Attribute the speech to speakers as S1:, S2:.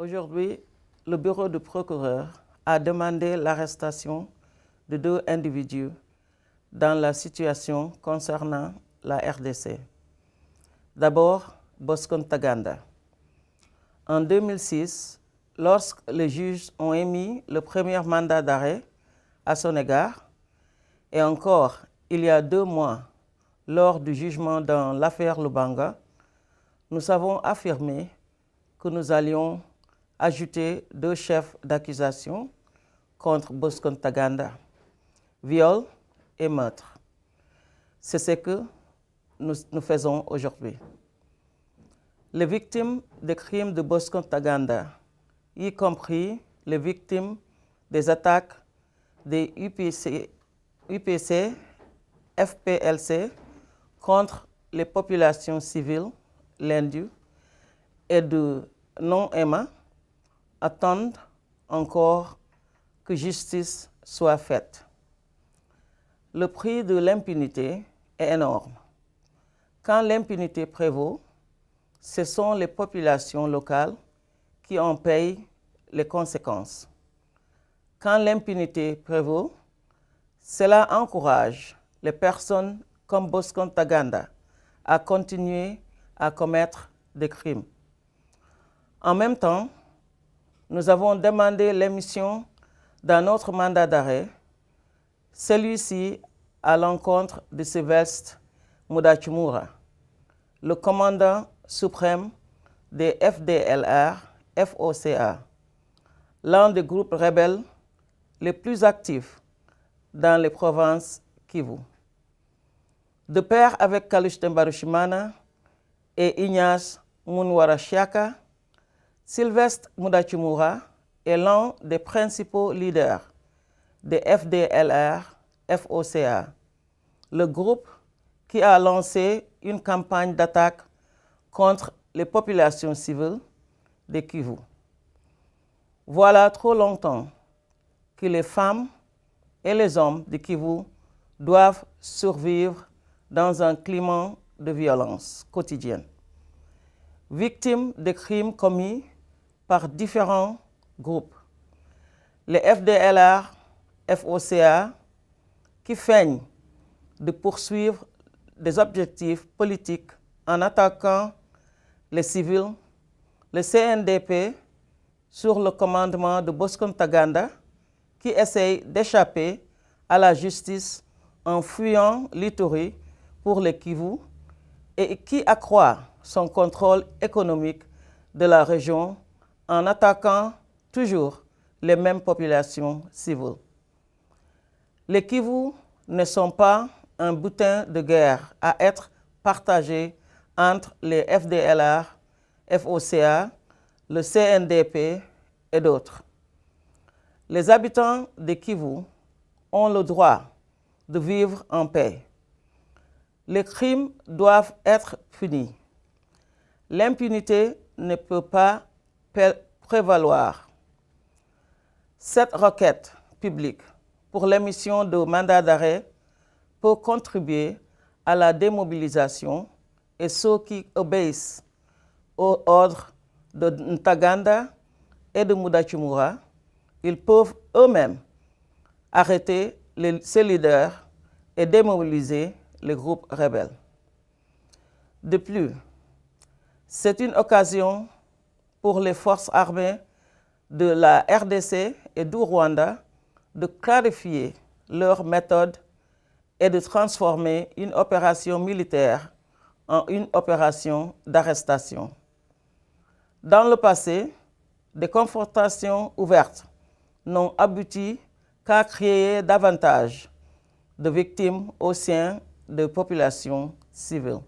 S1: Aujourd'hui, le bureau du procureur a demandé l'arrestation de 2 individus dans la situation concernant la RDC. D'abord, Bosco Ntaganda. En 2006, lorsque les juges ont émis le premier mandat d'arrêt à son égard, et encore il y a 2 mois, lors du jugement dans l'affaire Lubanga, nous avons affirmé que nous allions ajouter 2 chefs d'accusation contre Bosco Ntaganda, viol et meurtre. C'est ce que nous faisons aujourd'hui. Les victimes des crimes de Bosco Ntaganda, y compris les victimes des attaques des UPC, FPLC contre les populations civiles, l'Indu et de non-EMA, attendent encore que justice soit faite. Le prix de l'impunité est énorme. Quand l'impunité prévaut, ce sont les populations locales qui en payent les conséquences. Quand l'impunité prévaut, cela encourage les personnes comme Bosco Ntaganda à continuer à commettre des crimes. En même temps, nous avons demandé l'émission d'un autre mandat d'arrêt, celui-ci à l'encontre de Sylvestre Mudachumura, le commandant suprême des FDLR-FOCA, l'un des groupes rebelles les plus actifs dans les provinces Kivu. De pair avec Kalush Tembarushimana et Ignace Munwarashiaka, Sylvestre Mudachumura est l'un des principaux leaders des FDLR-FOCA, le groupe qui a lancé une campagne d'attaque contre les populations civiles de Kivu. Voilà trop longtemps que les femmes et les hommes de Kivu doivent survivre dans un climat de violence quotidienne, victimes de crimes commis par différents groupes. Les FDLR, FOCA, qui feignent de poursuivre des objectifs politiques en attaquant les civils, le CNDP, sur le commandement de Bosco Ntaganda, qui essaye d'échapper à la justice en fuyant l'Ituri pour le Kivu et qui accroît son contrôle économique de la région en attaquant toujours les mêmes populations civiles. Les Kivu ne sont pas un butin de guerre à être partagé entre les FDLR, FOCA, le CNDP et d'autres. Les habitants de Kivu ont le droit de vivre en paix. Les crimes doivent être punis. L'impunité ne peut pas prévaloir. Cette requête publique pour l'émission de mandat d'arrêt peut contribuer à la démobilisation et ceux qui obéissent aux ordres de Ntaganda et de Mudachumura, ils peuvent eux-mêmes arrêter ces leaders et démobiliser les groupes rebelles. De plus, c'est une occasion pour les forces armées de la RDC et du Rwanda de clarifier leurs méthodes et de transformer une opération militaire en une opération d'arrestation. Dans le passé, des confrontations ouvertes n'ont abouti qu'à créer davantage de victimes au sein de populations civiles.